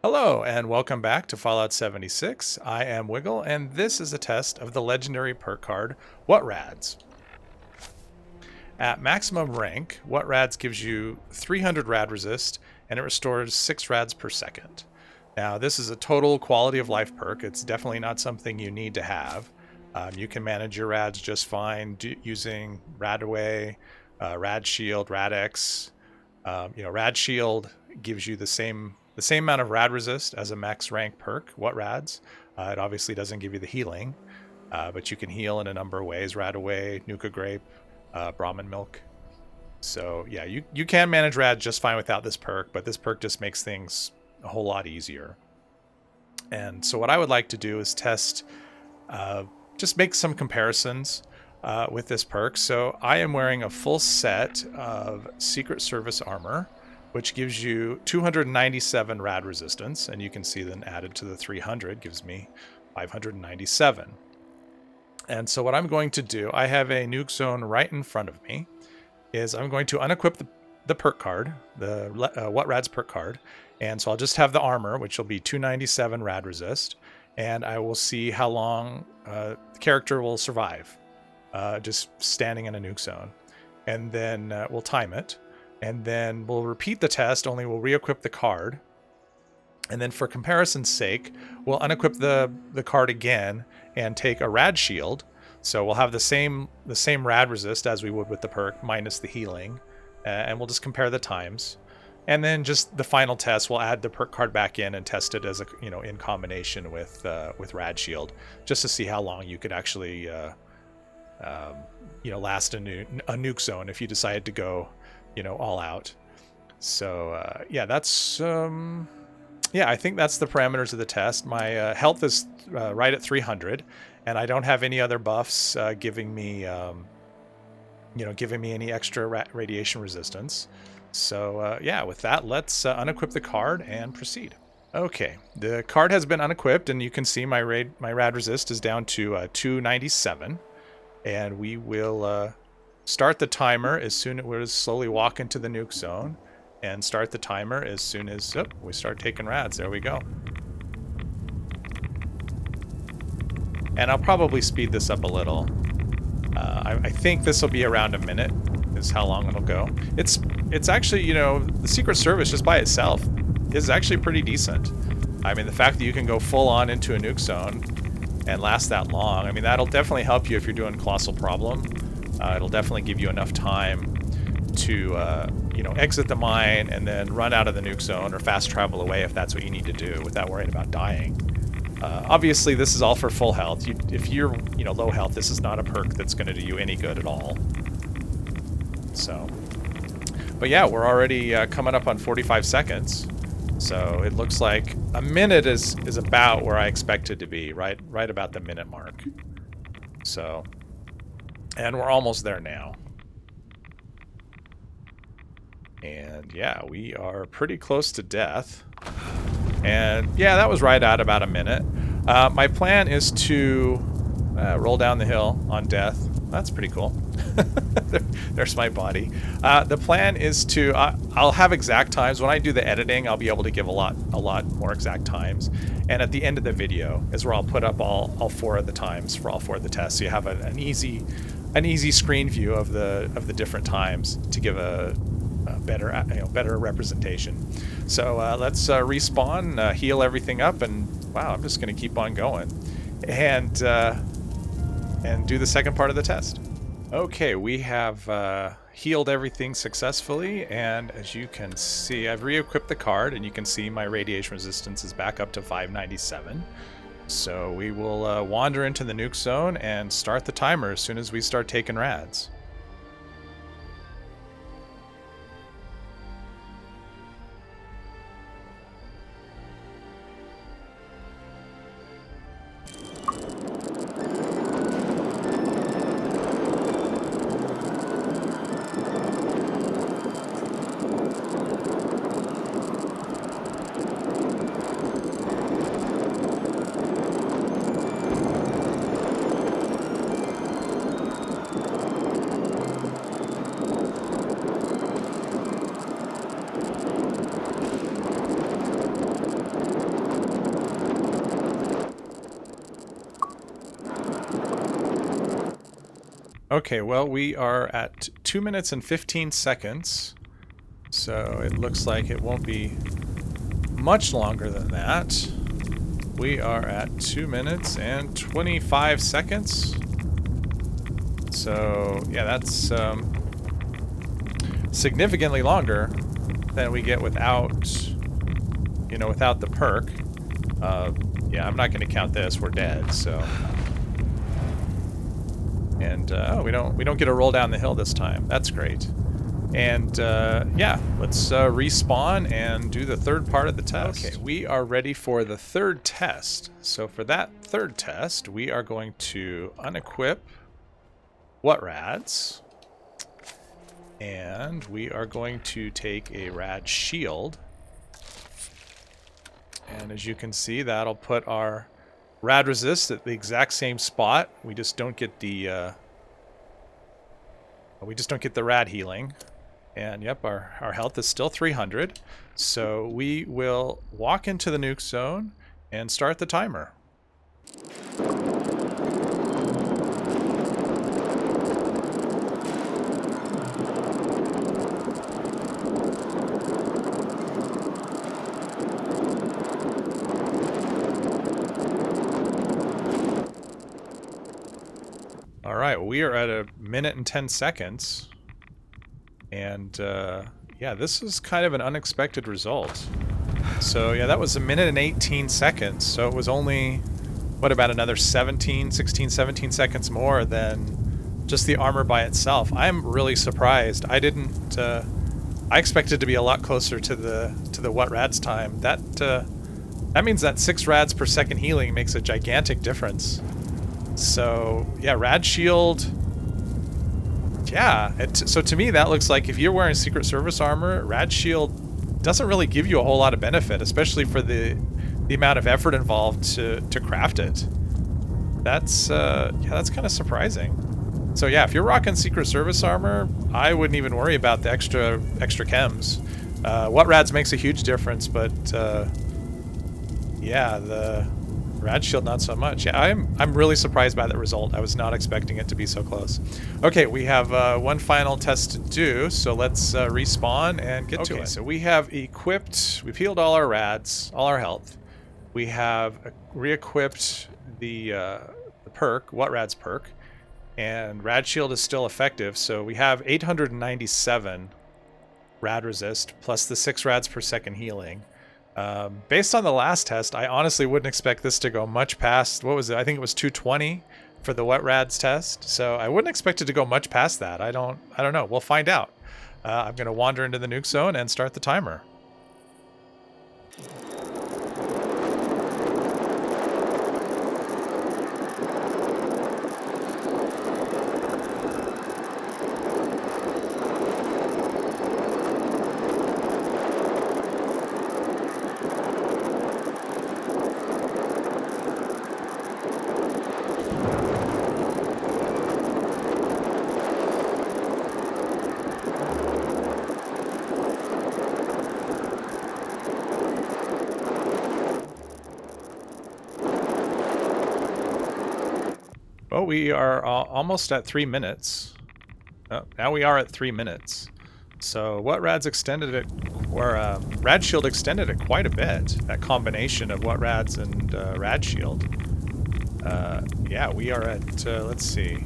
Hello and welcome back to Fallout 76. I am Wiggle and this is a test of the legendary perk card, What Rads. At maximum rank, What Rads gives you 300 rad resist and it restores 6 rads per second. Now this is a total quality of life perk. It's definitely not something you need to have. You can manage your rads just fine using Radaway, Rad Shield, Radx. Rad Shield gives you the same amount of rad resist as a max rank perk, What Rads. It obviously doesn't give you the healing, but you can heal in a number of ways: Radaway, Nuke Grape, Brahmin Milk. So yeah, you can manage rad just fine without this perk, but this perk just makes things a whole lot easier. And so what I would like to do is test, just make some comparisons with this perk. So I am wearing a full set of Secret Service armor, which gives you 297 rad resistance, and you can see then added to the 300 gives me 597. And so what I'm going to do, I have a nuke zone right in front of me, is I'm going to unequip the perk card, the What Rads perk card, and so I'll just have the armor, which will be 297 rad resist, and I will see how long the character will survive just standing in a nuke zone. And then we'll time it. And then we'll repeat the test, only we'll re-equip the card. And then for comparison's sake, we'll unequip the card again and take a Rad Shield. So we'll have the same rad resist as we would with the perk, minus the healing. And we'll just compare the times. And then just the final test, we'll add the perk card back in and test it as in combination with Rad Shield, just to see how long you could actually last a nuke zone if you decided to go all out. So yeah, that's I think that's the parameters of the test. My health is right at 300, and I don't have any other buffs giving me any extra radiation resistance. So yeah, with that, let's unequip the card and proceed. Okay, the card has been unequipped, and you can see my rad resist is down to 297, and we will start the timer as soon as we slowly walk into the nuke zone, and start the timer as soon as we start taking rads. There we go. And I'll probably speed this up a little. I think this will be around a minute is how long it'll go. It's actually, the Secret Service just by itself is actually pretty decent. I mean, the fact that you can go full on into a nuke zone and last that long, I mean, that'll definitely help you if you're doing Colossal Problem. It'll definitely give you enough time to, exit the mine and then run out of the nuke zone or fast travel away if that's what you need to do without worrying about dying. Obviously, this is all for full health. If you're, low health, this is not a perk that's going to do you any good at all. So, but yeah, we're already coming up on 45 seconds. So it looks like a minute is about where I expect it to be, right about the minute mark. So, and we're almost there now. And yeah, we are pretty close to death. And yeah, that was right at about a minute. My plan is to roll down the hill on death. That's pretty cool. There's my body. The plan is to, I'll have exact times. When I do the editing, I'll be able to give a lot more exact times. And at the end of the video is where I'll put up all 4 of the times for all 4 of the tests. So you have an easy screen view of the different times to give a better representation. So let's respawn, heal everything up, and wow, I'm just going to keep on going and do the second part of the test. Okay, we have healed everything successfully, and as you can see, I've re-equipped the card, and you can see my radiation resistance is back up to 597. So we will wander into the nuke zone and start the timer as soon as we start taking rads. Okay, well, we are at 2 minutes and 15 seconds. So it looks like it won't be much longer than that. We are at 2 minutes and 25 seconds. So, yeah, that's significantly longer than we get without, you know, without the perk. Yeah, I'm not going to count this. We're dead, so... And, oh, we don't get to roll down the hill this time. That's great. And, yeah, let's respawn and do the third part of the test. Okay, we are ready for the third test. So for that third test, we are going to unequip what Rads. And we are going to take a Rad Shield. And as you can see, that'll put our Rad Resist at the exact same spot. We just don't get the Rad healing. And yep, our health is still 300. So we will walk into the nuke zone and start the timer. All right, we are at 1 minute and 10 seconds. And yeah, this is kind of an unexpected result. So yeah, that was 1 minute and 18 seconds. So it was only, what, about another 16, 17 seconds more than just the armor by itself. I'm really surprised. I didn't, I expected to be a lot closer to the what Rads time. That means that 6 Rads per second healing makes a gigantic difference. So yeah, Rad Shield, yeah, so to me that looks like if you're wearing Secret Service armor, Rad Shield doesn't really give you a whole lot of benefit, especially for the amount of effort involved to craft it. That's yeah, that's kind of surprising. So yeah, if you're rocking Secret Service armor, I wouldn't even worry about the extra chems. What Rads makes a huge difference, but yeah, the Rad Shield not so much. Yeah, I'm really surprised by that result. I was not expecting it to be so close. Okay, we have one final test to do, so let's respawn and get to it. So we have equipped, we've healed all our Rads, all our health. We have re-equipped the perk, what Rad's perk, and Rad Shield is still effective, so we have 897 Rad resist plus the 6 Rads per second healing. Based on the last test, I honestly wouldn't expect this to go much past, what was it? I think it was 220 for the Wet Rads test. So I wouldn't expect it to go much past that. I don't know. We'll find out. I'm going to wander into the nuke zone and start the timer. Well, we are almost at 3 minutes. Oh, now we are at 3 minutes. So what Rad's extended it, or Rad Shield extended it quite a bit. That combination of what Rads and Rad Shield. Yeah, we are at, let's see,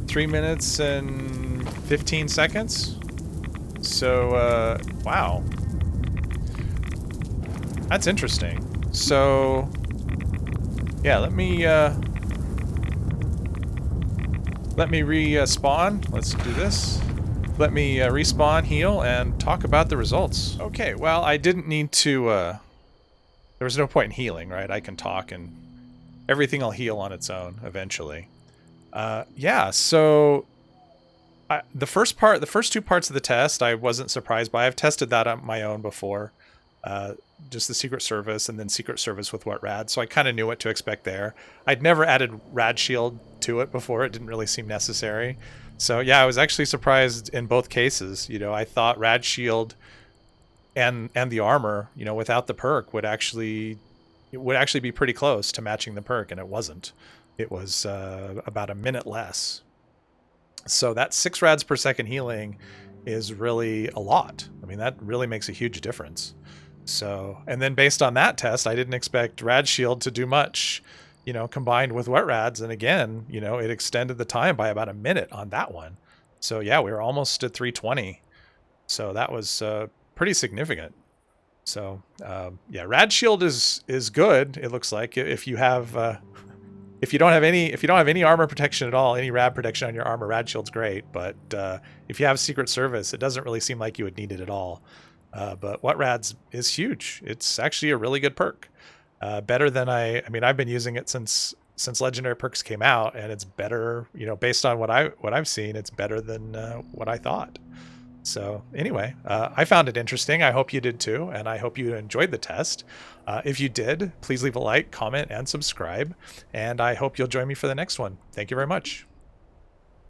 3 minutes and 15 seconds. So, wow. That's interesting. So, yeah, let me respawn. Let's do this. Let me respawn, heal, and talk about the results. Okay, well, I didn't need to, there was no point in healing, right? I can talk and everything will heal on its own eventually. Yeah, so the first 2 parts of the test, I wasn't surprised by. I've tested that on my own before. Just the Secret Service and then Secret Service with what Rad, so I kind of knew what to expect there. I'd never added Rad Shield to it before. It didn't really seem necessary. So yeah, I was actually surprised in both cases. You know, I thought Rad Shield and the armor, you know, without the perk would actually be pretty close to matching the perk, and it wasn't. It was about a minute less. So that 6 rads per second healing is really a lot. I mean, that really makes a huge difference. So, and then based on that test, I didn't expect Rad Shield to do much, combined with Wet Rads. And again, it extended the time by about a minute on that one. So yeah, we were almost at 320. So that was pretty significant. So yeah, Rad Shield is good. It looks like if you have if you don't have any armor protection at all, any rad protection on your armor, Rad Shield's great. But if you have Secret Service, it doesn't really seem like you would need it at all. But What Rads is huge. It's actually a really good perk. Better than I mean, I've been using it since legendary perks came out, and it's better. Based on what I've seen, it's better than what I thought. So anyway, I found it interesting. I hope you did too, and I hope you enjoyed the test. If you did, please leave a like, comment, and subscribe. And I hope you'll join me for the next one. Thank you very much.